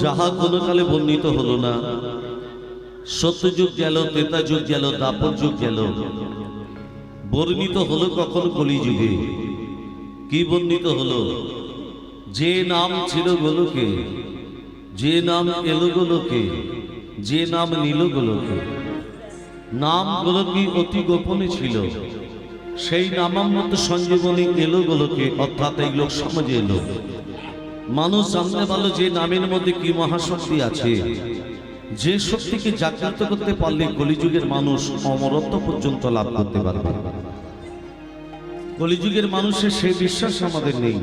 যাহা কোনো কালে বর্ণিত হলো না। সত্যযুগ গেল, ত্রেতা যুগ গেল, দ্বাপর যুগ গেল, বর্ণিত হলো কখন কলিযুগে। কি বর্ণিত হলো? যে নাম ছিল গোলকে, যে নাম এলো গোলকে, যে নাম নিল গোলকে, নামগুলো কি অতি গোপনে ছিল, সেই নামামৃত সঞ্জীবনী এলো গোলকে, অর্থাৎ এই লোক সমাজে এলো। মানুষ জানতে পারলো যে নামের মধ্যে কি মহাশক্তি আছে, যে শক্তিকে জাগ্রত করতে পারলে কলিযুগের মানুষ অমরত্ব পর্যন্ত লাভ করতে পারবে। কলিযুগের মানুষের সেই বিশ্বাস আমাদের নেই।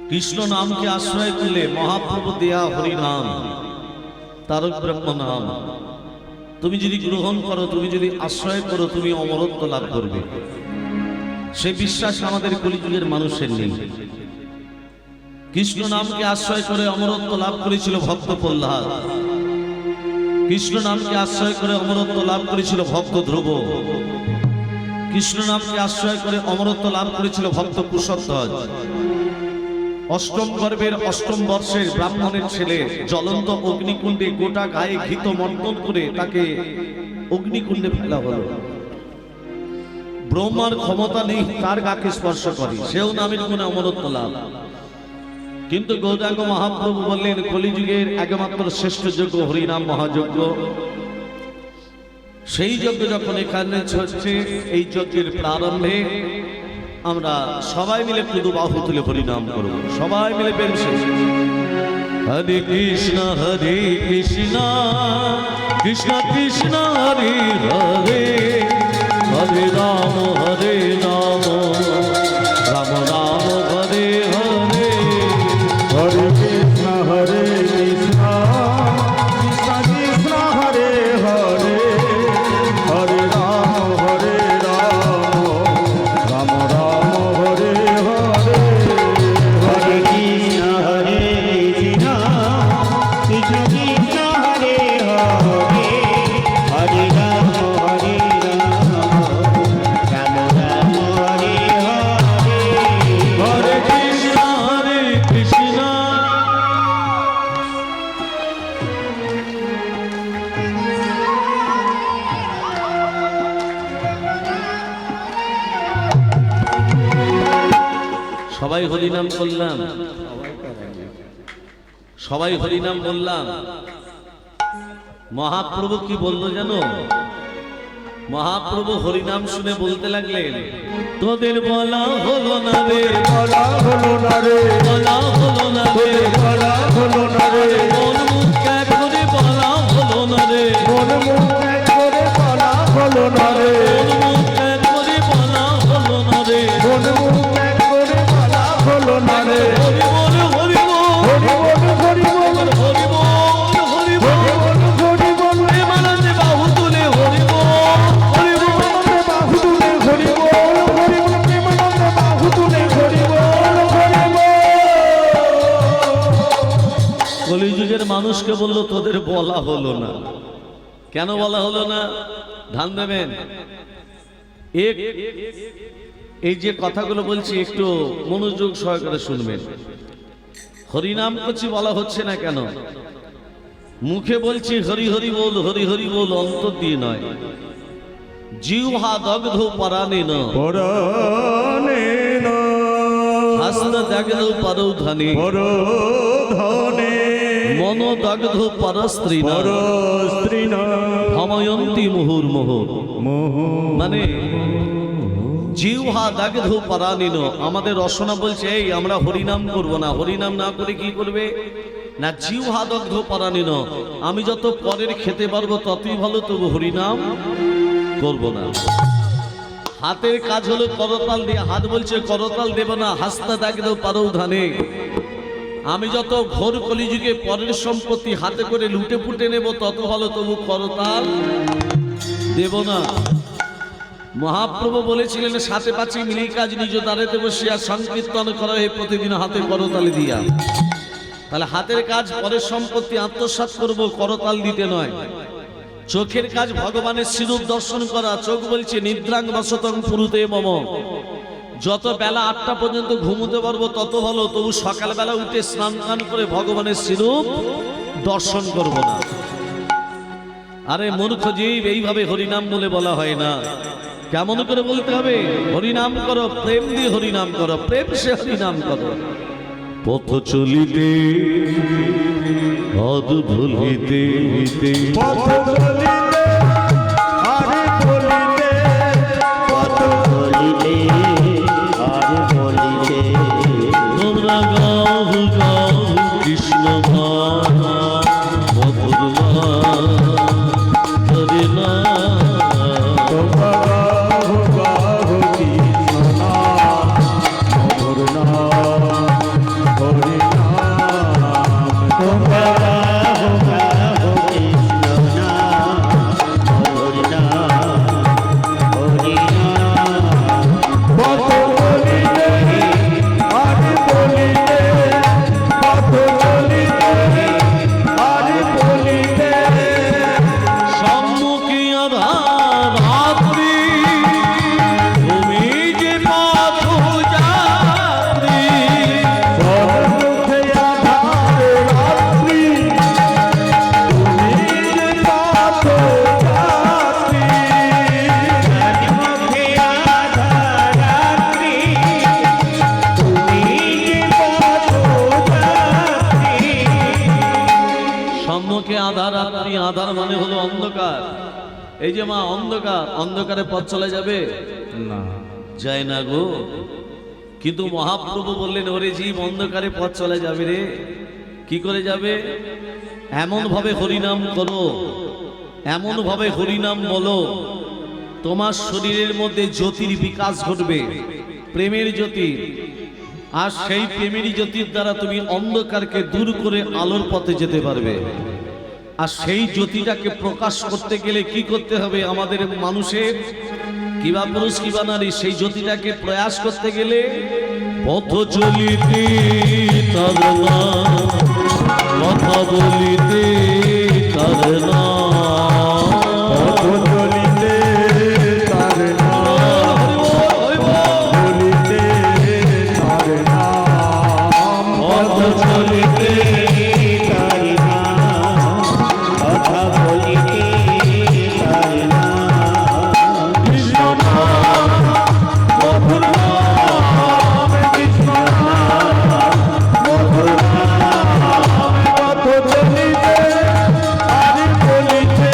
কৃষ্ণ নামকে আশ্রয় করলে মহাপ্রভু দেয়া হরিনাম, তারক ব্রহ্ম নাম, তুমি যদি গ্রহণ করো, তুমি যদি আশ্রয় করো, তুমি অমরত্ব লাভ করবে। সেই বিশ্বাস আমাদের কলিযুগের মানুষের নেই। কৃষ্ণ নামকে আশ্রয় করে অমরত্ব লাভ করেছিল ভক্ত প্রহ্লাদ, কৃষ্ণ নামকে আশ্রয় করে অমরত্ব লাভ করেছিল ভক্ত ধ্রুব, কৃষ্ণ নামকে আশ্রয় করে অমরত্ব লাভ করেছিল ভক্ত কুশধ্বজ। অষ্টম গর্ভের অষ্টম বর্ষের ব্রাহ্মণের ছেলে জ্বলন্ত অগ্নিকুণ্ডে গোটা গায়ে ঘৃত মর্দন করে তাকে অগ্নিকুণ্ডে ফেলা হলো। ব্রহ্মার ক্ষমতা নেই তার গাকে স্পর্শ করে, সেও নামের গুণে অমরত্ব লাভ। কিন্তু গৌরাঙ্গ মহাপ্রভু বললেন কলিযুগের একমাত্র শ্রেষ্ঠ যজ্ঞ হরিনাম মহাযজ্ঞ। সেই যজ্ঞ যখন এখানে হচ্ছে, এই যজ্ঞের প্রারম্ভে আমরা সবাই মিলে শুধু বাহু তুলে হরিনাম করব, সবাই মিলে বেরোছে হরে কৃষ্ণ কৃষ্ণ কৃষ্ণ হরে হরে, হরে রাম রাম রাম হরে হরে, হরে কৃষ্ণ কৃষ্ণ কৃষ্ণ হরে হরে, হরে রাম রাম রাম হরে হরে, হরে কৃষ্ণ কৃষ্ণ কৃষ্ণ কৃষ্ণ হরে হরে, হরে রাম রাম রাম হরে হরে, হরে কৃষ্ণ কৃষ্ণ। সবাই হরিনাম করলাম, সবাই হরিনাম বললাম। মহাপ্রভু কি বললো জানো? মহাপ্রভু হরিনাম শুনে বলতে লাগলেন, তোদের বলা হলো না রে, বলা হলো না রে, বলা হলো না রে, বলা হলো না রে, মন মুখ ত্যাগ করে বলা হলো না রে, মন মুখ ত্যাগ করে বলা হলো না রে, মন মুখ ত্যাগ করে বলা হলো না রে, মন মুখ ত্যাগ করে বলা হলো না রে, হরি বল হরি বল, হরি বল হরি বল, হরি বল হরি বল, হরি বল প্রেমানন্দে বাহু তুলে হরি বল হরি বল, প্রেমানন্দে বাহু তুলে হরি বল, হরি বল প্রেমানন্দে বাহু তুলে হরি বল, হরি বল। কলিযুগের মানুষকে বললো তোদের বলা হলো না। কেন বলা হলো না? ধ্যান দেবেন। এই যে কথাগুলো বলছি একটু মনোযোগ সহকারে শুনবেন। হরিনাম করছি বলা হচ্ছে না কেন? মুখে বলছি হরি হরি বল, হরি হরি বল, অন্তর দিয়ে নয়। জিহ্বা দগ্ধ পরাণে ন, পরাণে না হস্ত দগ্ধ পরৌধনে, পরধনে মন দগ্ধ পরস্ত্রী না, পরস্ত্রী না ভময়ন্তী মুহুর্মুহ। মোহ মানে জিহ্বা দগ্ধ পরাণিন, আমাদের রসনা বলছে এই আমরা হরিনাম করব না। হরিনাম না করে কি করবে না? জিহ্বা দগ্ধ পরাণিন, আমি যত পরের খেতে পারবো ততই ভালো, তবু হরিনাম করব না। হাতের কাজ হলো করতাল দিয়ে, হাত বলছে করতাল দেব না, হাস্তা দগ্ধ পরৌধনে, আমি যত ঘোর কলিযুগে পরের সম্পত্তি হাতে করে লুটে পুটে নেব তত ভালো, তবু করতাল দেব না। মহাপ্রভু বলেছিলেন সাথে পাচ্ছি মিলি কাজ নিজ দ্বারেতে বসিয়া সংকীর্তন করা হয় প্রতিদিন হাতে করতালি দিয়া। তাহলে হাতের কাজ পরের সম্পত্তি আত্মসাৎ করব, করতাল দিতে নয়। চোখের কাজ ভগবানের সিরূপ দর্শন করা, চোখ বলছে নিদ্রাং বসতং পুরুতে মম, যত বেলা 8টা পর্যন্ত ঘুমোতে পারবো তত ভালো, তবু সকালবেলা উঠে স্নান টান করে ভগবানের স্বরূপ দর্শন করব না। আরে মূর্খ জীব, এইভাবে হরিনাম বলে বলা হয় না। কেমন করে বলতে হবে? হরিনাম করো, প্রেম দিয়ে হরিনাম করো, প্রেম সে হরিনাম করো। পথ চলিতে পদ ভুলিতে পথ চলিতে আরে বলিতে পথ বলিতে আর বলিতে তোমরা গাও গাও কৃষ্ণ গান মধুর নাম হরি নাম। তোমরা গাও গাও কৃষ্ণ নাম মধুর নাম হরি নাম। তোমরা গাও গাও কৃষ্ণ নাম হরি নাম হরি নাম। পথ চলিতে আরে বলিতে পথ চলিতে আরে বলিতে সম্মুখে আধার রাত্রি, তুমি যে পথ যাত্রী। সম্মুখে আধার রাত্রি তুমি যে পথ যাত্রী। মুখে আধার রাত্রি তুমি যে পথ যাত্রী। সম্মুখে আধার রাত্রি, আধার মানে হলো অন্ধকার। এই যে মা অন্ধকার, অন্ধকারে পথ চলে যাবে না যায় না গো। কিন্তু মহাপ্রভু বললেন, ওরে জীব, অন্ধকারে পথ চলে যাবে রে। কি করে যাবে? এমন ভাবে হরিনাম করো, এমন ভাবে হরিনাম বলো, তোমার শরীরের মধ্যে জ্যোতির বিকাশ ঘটবে, প্রেমের জ্যোতি। আর সেই প্রেমেরই জ্যোতির দ্বারা তুমি অন্ধকারকে দূর করে আলোর পথে যেতে পারবে। আর সেই জ্যোতিটাকে প্রকাশ করতে গেলে কি করতে হবে? আমাদের মানুষের, কিবা পুরুষ কিবা নারী, সেই জ্যোতিটাকে প্রয়াস করতে গেলে পথ চলিতে তার নাম, কথা বলিতে তার নাম। পথ চলিতে তার নাম বলিতে তার নাম। পথ চলিতে তার নাম কথা বলিতে তার নাম। কৃষ্ণ নাম মধুর নাম কৃষ্ণ নাম মধুর নাম। পথ চলিতে আরে বলিতে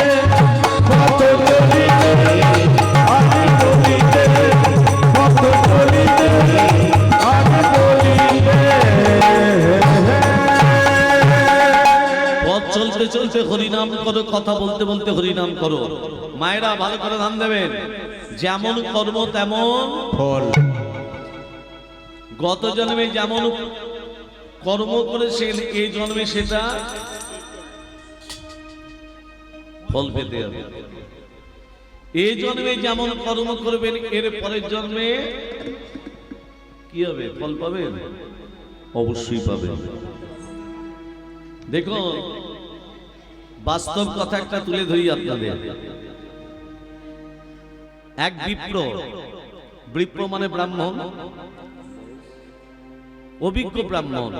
পথ চলিতে আরে বলিতে পথ চলিতে আরে বলিতে। পথ চলতে চলতে হরিনাম করো, কথা বলতে বলতে হরিনাম করো। মায়েরা ভালো করে ধ্যান দেবেন, যেমন কর্ম তেমন ফল গত জন্মে যেমন কর্ম করেছেন, এই জন্মে সেটা ফল পেতে হবে। এই জন্মে যেমন কর্ম করবেন, এর পরের জন্মে কি হবে? ফল পাবেন, অবশ্যই পাবেন। দেখুন, বাস্তব কথা একটা তুলে ধরি আপনাদের। এক বিপ্র, বিপ্র মানে ব্রাহ্মণ, অভিজ্ঞ ব্রাহ্মণ,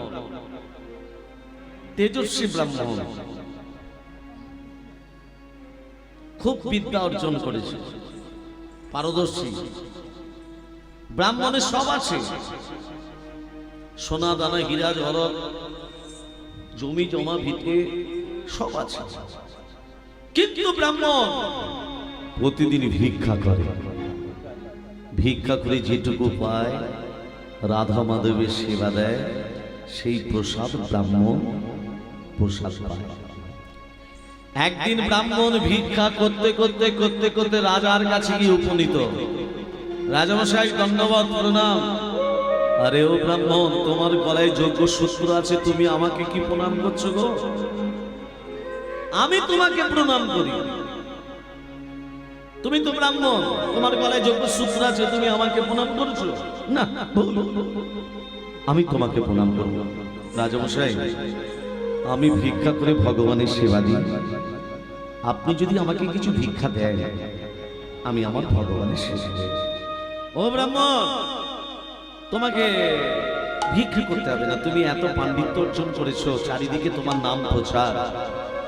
তেজস্বী ব্রাহ্মণ, খুব বিদ্যা অর্জন করেছে, পারদর্শী ব্রাহ্মণের সব আছে, সোনা দানা হীরা জহরত, জমি জমা ভিটে সব আছে। কিন্তু ব্রাহ্মণ প্রতিদিন ভিক্ষা করে, ভিক্ষা করে যেটুকু পায় রাধা মাধবের সেবা দেয়, সেই প্রসাদ ব্রাহ্মণ প্রসাদ পায়। একদিন ব্রাহ্মণ ভিক্ষা করতে করতে করতে করতে রাজার কাছে গিয়ে উপনীত। রাজামশাই ধন্যবাদ, প্রণাম। আরে ও ব্রাহ্মণ, তোমার গলায় যোগ্য সূত্র আছে, তুমি আমাকে কি প্রণাম করছো গো? আমি তোমাকে প্রণাম করি, তুমি তো ব্রাহ্মণ, তোমার গলায় যোগ্য সূত্র আছে, তুমি আমাকে প্রণাম করছো না? ভুল। আমি তোমাকে প্রণাম করব। রাজামশাই, আমি ভিক্ষা করে ভগবানের সেবা দিই, আপনি যদি আমাকে কিছু ভিক্ষা দেন, আমি আমার ভগবানের সেবা দেব। ও ব্রাহ্মণ, তোমাকে ভিক্ষা করতে হবে না, তুমি এত পাণ্ডিত্য অর্জন করেছো, চারিদিকে তোমার নাম প্রচার।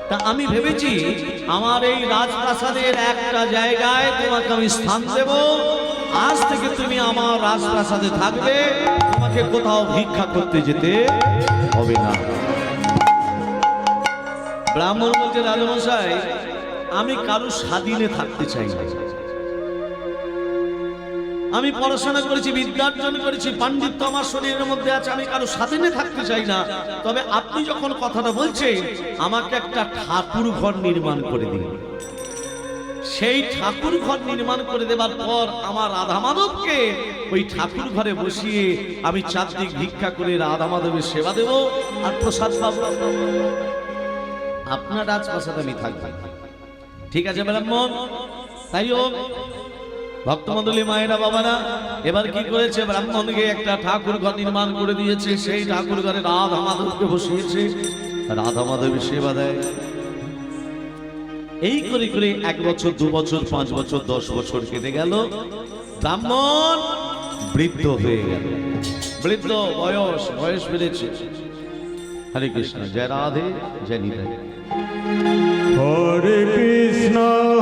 তা আমি ভেবেছি আমার এই রাজপ্রাসাদের একটা জায়গায় তোমাকে আমি স্থান দেব। আজ থেকে তুমি আমার রাজপ্রাসাদে থাকবে, তোমাকে কোথাও ভিক্ষা করতে যেতে হবে না। ব্রাহ্মণ বলছে, রাজমশাই আমি কারো স্বাধীনে থাকতে চাই না। আমি পড়াশোনা করেছি, বিদ্যার্জন করেছি, পাণ্ডিত্য আমার শরীরের মধ্যে আছে, আমি কারো স্বাধীনে থাকতে চাই না। তবে আপনি যখন কথাটা বলছেন, আমাকে একটা ঠাকুর ঘর নির্মাণ করে দিন। সেই ঠাকুর ঘর নির্মাণ করে দেবার পর আমার রাধা মাধবকে ওই ঠাকুর ঘরে বসিয়ে আমি চারদিক ভিক্ষা করে রাধা মাধবের সেবা দেব আর প্রসাদ পাবো। আপনার রাজপ্রাসাদে আমি থাকবো। ঠিক আছে ব্রাহ্মণ, তাই হোক। ভক্তমণ্ডলী, মায়েরা, বাবারা, এবার কি করেছে, ব্রাহ্মণকে একটা ঠাকুর ঘর নির্মাণ করে দিয়েছে। সেই ঠাকুর ঘরে রাধা মাধবকে বসিয়েছে, রাধা মাধবের সেবা দেয়। এই করে করে 1 বছর, 2 বছর, 5 বছর, 10 বছর কেটে গেল। ব্রাহ্মণ বৃদ্ধ হয়ে গেল, বৃদ্ধ বয়স বেড়েছে। হরে কৃষ্ণ, জয় রাধে, জয় নিতাই। হরে কৃষ্ণ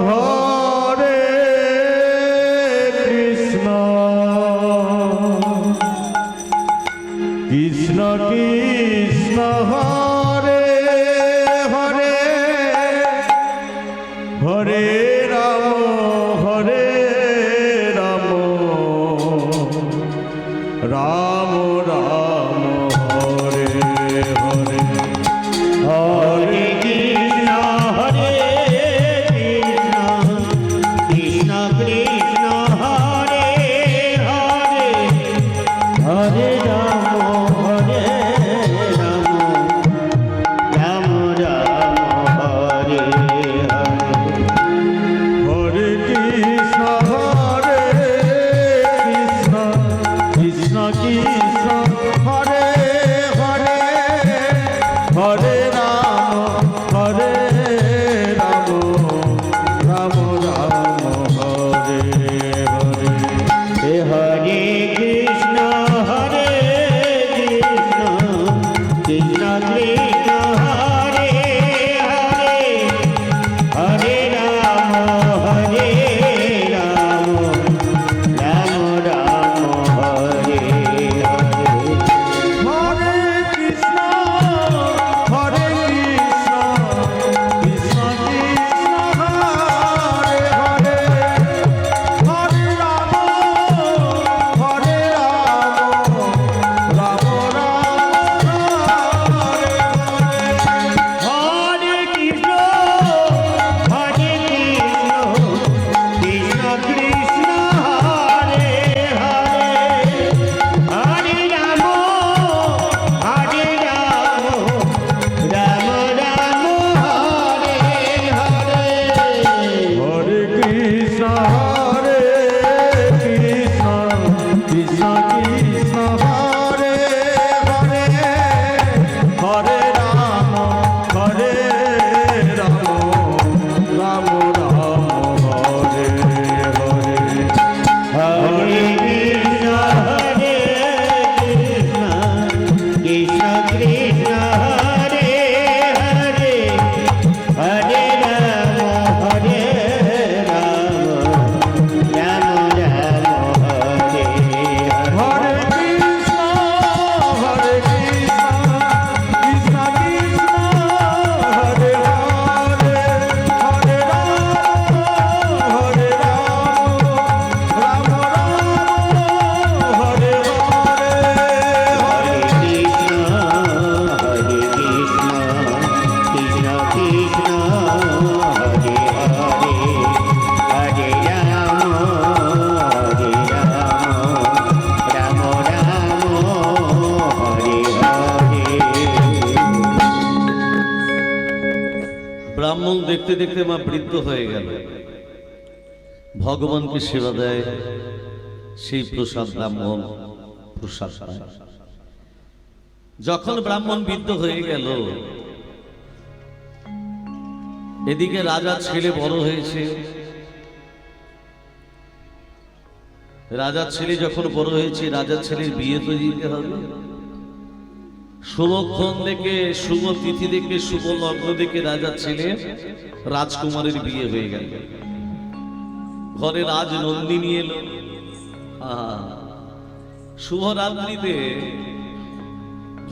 হরে কৃষ্ণ কৃষ্ণ কৃষ্ণ হরে হরে হরে রাম রাম রাম হরে হরে। হরে কৃষ্ণ হরে কৃষ্ণ কৃষ্ণ কৃষ্ণ হরে হরে হরে রাম রাম রাম হরে হরে। হরে কৃষ্ণ হরে কৃষ্ণ কৃষ্ণ কৃষ্ণ হরে হরে হরে রাম রাম রাম হরে হরে। हे हरे कृष्ण कृष्ण कृष्ण हरे हरे हरे राम राम राम हरे हरे। হরে কৃষ্ণ হরে কৃষ্ণ কৃষ্ণ কৃষ্ণ হরে হরে হরে রাম রাম রাম হরে हरे कृष्ण कृष्ण कृष्ण हरे हरे हरे राम राम राम हरे हरे। হরে কৃষ্ণ হরে কৃষ্ণ কৃষ্ণ কৃষ্ণ হরে হরে হরে রাম রাম রাম হরে হরে। हरे कृष्ण कृष्ण कृष्ण हरे हरे हरे राम राम राम हरे हरे। হরে কৃষ্ণ হরে কৃষ্ণ কৃষ্ণ কৃষ্ণ হরে হরে হরে রাম রাম হরে হরে। हरे कृष्ण कृष्ण कृष्ण हरे हरे हरे राम राम राम हरे हरे। ব্রাহ্মণ দেখতে দেখতে মা বৃদ্ধ হয়ে গেল, ভগবানকে সেবা দেয়, সেই প্রসাদ ব্রাহ্মণ প্রসাদ পায়। যখন ব্রাহ্মণ বৃদ্ধ হয়ে গেল, এদিকে রাজার ছেলে বড় হয়েছে, রাজার ছেলে যখন বড় হয়েছে, রাজার ছেলের বিয়ে তো দিতে হবে। শুভক্ষণ দেখে, শুভ তিথি দেখে, শুভ লগ্ন দেখে রাজার ছেলে রাজকুমারের বিয়ে হয়ে গেল। ঘরে রাজনন্দিনী এলো। শুভ রাত্রিতে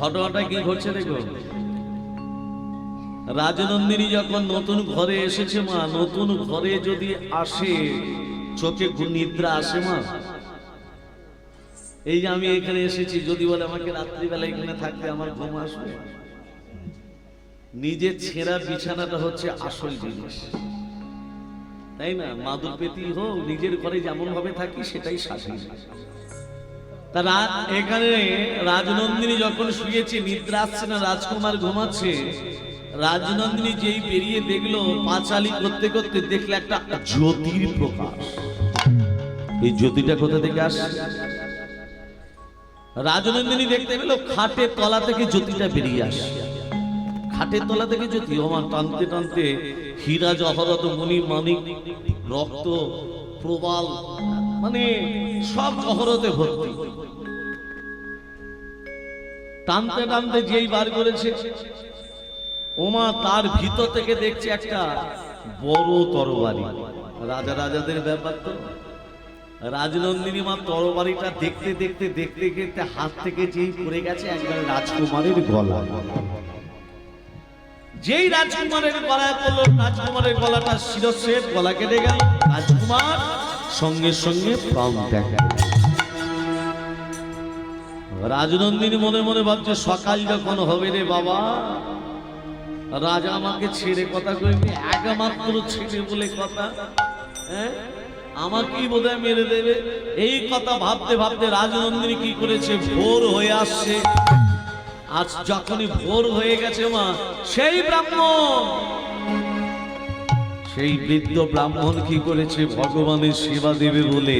ঘটনাটা কি ঘটছে দেখো। রাজনন্দিনী যখন নতুন ঘরে এসেছে মা, নতুন ঘরে যদি আসে চোখে নিদ্রা আসে মা। এই যে আমি এখানে এসেছি, যদি বলে আমাকে রাত্রিবেলা এখানে থাকতে, আমার ঘুম আসবে? নিজের ছেঁড়া বিছানাটা হচ্ছে আসল জিনিস, তাই না? মাদুর পেতি হোক, নিজের ঘরে যেমন ভাবে থাকি সেটাই শাসন। তা এখানে রাজনন্দিনী যখন শুয়েছে, নিদ্রা আসছে না, রাজকুমার ঘুমাচ্ছে। রাজনন্দিনী যেই বেরিয়ে দেখলো, পাঁচালি করতে করতে দেখলে একটা জ্যোতির প্রকাশ। এই জ্যোতিটা কোথা থেকে আসে? রাজনন্দিনী দেখতে পেল খাটের তলা থেকে জ্যোতিটা বেরিয়ে আসে। খাটের তলা থেকে জ্যোতি, আমার টানতে টানতে হীরা জহরত মণি মানিক রক্ত প্রবাল, মানে সব জহরতে ভর্তি। টানতে টানতে যেই বার করেছে ওমা, তার ভিতর থেকে দেখছে একটা বড় তরবারি। রাজাদের ব্যাপার তো। রাজনন্দিনী মা তরবারিটা দেখতে দেখতে দেখতে দেখতে হাত থেকে যেই পড়ে গেছে একবার রাজকুমারের গলা। যেই রাজকুমারের গলায় পড়লো, রাজকুমারের গলাটা শিরচ্ছেদ, গলা কেটে গেল। রাজকুমার সঙ্গে সঙ্গে প্রাণ ত্যাগ। রাজনন্দিনী মনে মনে ভাবছে, সকাল যখন হবে রে বাবা, রাজা আমাকে ছেড়ে কথা কইবে, একমাত্র ছেলে বলে কথা, হ্যাঁ আমাকেই বোধহয় মেরে দেবে। এই কথা ভাবতে ভাবতে রাজনন্দিনী কি করেছে, ভোর হয়ে আসছে। আজ যখনই ভোর হয়ে গেছে মা, সেই ব্রাহ্মণ, সেই বৃদ্ধ ব্রাহ্মণ কি করেছে, ভগবানের সেবা দেবে বলে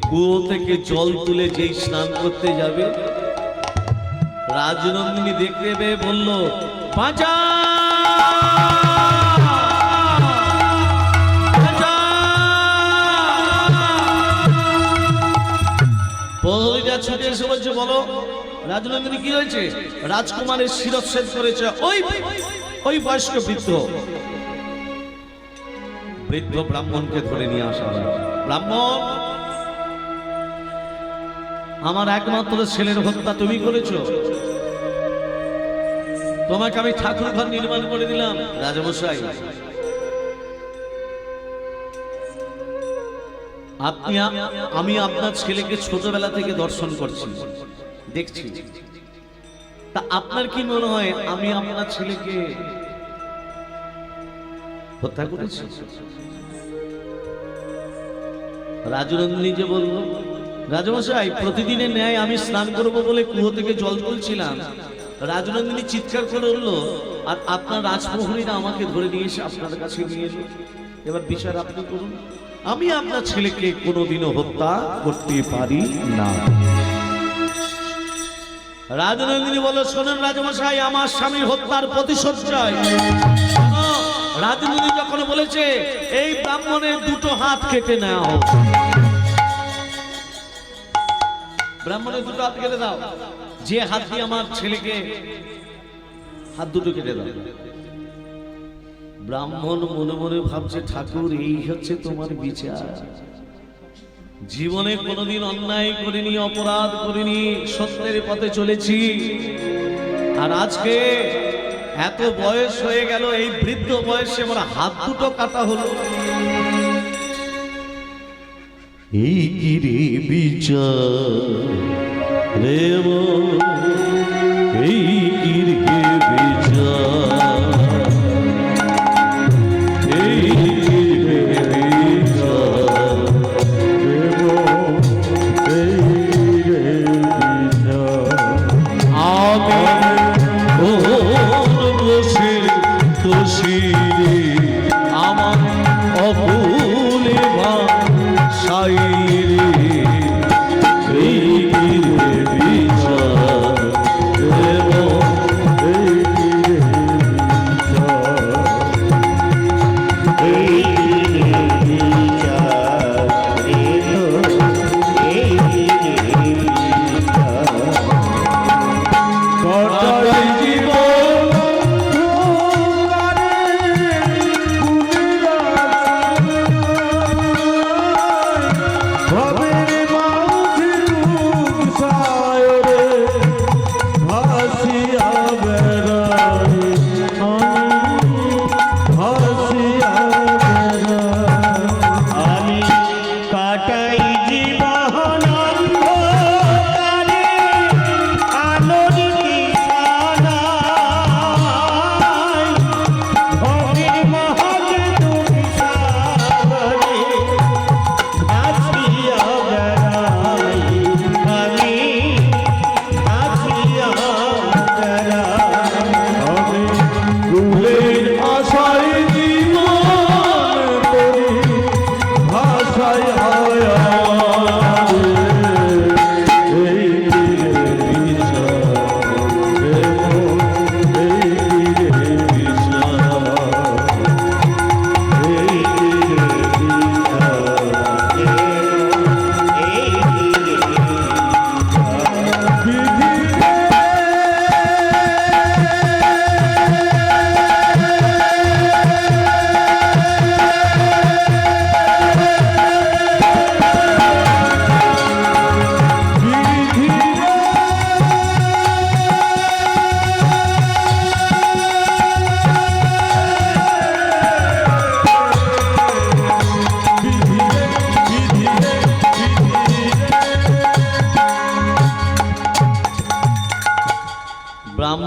কুয়ো থেকে জল তুলে যেই স্নান করতে যাবে, রাজনন্দিনী দেখতে পেয়ে বলল, বাঁচা প্রহরীরা ছুটে এসে বলছে, বলো রাজনন্দিনী কি হয়েছে? রাজকুমারের শিরচ্ছেদ করেছে ওই বয়স্ক বৃদ্ধ ব্রাহ্মণকে ধরে নিয়ে আসা হয়। ব্রাহ্মণ, আমার একমাত্র ছেলের হত্যা তুমি করেছো। তোমাকে আমি ঠাকুর ঘর নির্মাণ করে দিলাম। রাজামশাই, আমি আপনার ছেলেকে ছোটবেলা থেকে দর্শন করছি, দেখছি। তা আপনার কি মনে হয় আমি আপনার ছেলেকে হত্যা করেছি? রাজনন্দিনী যে বলল, রাজামশাই প্রতিদিনের ন্যায় আমি স্নান করব বলে কুয়ো থেকে জল তুলছিলাম। রাজনন্দিনী চিৎকার করে উঠল, আর আপনার রাজপ্রহরীরা আমাকে ধরে নিয়ে এসে আপনার কাছে নিয়ে এলো। এবার বিচার আপনি করুন। আমি আপনার ছেলেকে কোনোদিনও হত্যা করতে পারি না। রাজনন্দিনী বলল, শোনেন রাজামশাই, আমার স্বামী হত্যার প্রতিশোধ চাই। রাজনন্দিনী যখন বলেছে, এই ব্রাহ্মণের দুটো হাত কেটে নেওয়া হোক। ব্রাহ্মণের দুটো হাত কেটে দাও, যে হাত দিয়ে আমার ছেলেকে, হাত দুটো কেটে দাও। ব্রাহ্মণ মনে মনে ভাবছে, ঠাকুর এই হচ্ছে তোমার বিচার। জীবনে কোনোদিন অন্যায় করিনি, অপরাধ করিনি, সত্যের পথে চলেছি, আর আজকে এত বয়স হয়ে গেল, এই বৃদ্ধ বয়সে আমার হাত দুটো কাটা হলো। এই কি রে বিচার রে, এই কি রে বিচার, এই কি রে বিচার, আমার অভুলে ভাষাই রে, এই বিচার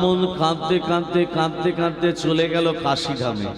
ব্রাহ্মণ কাঁদতে কাঁদতে কাঁদতে কাঁদতে চলে গেল কাশীধামে।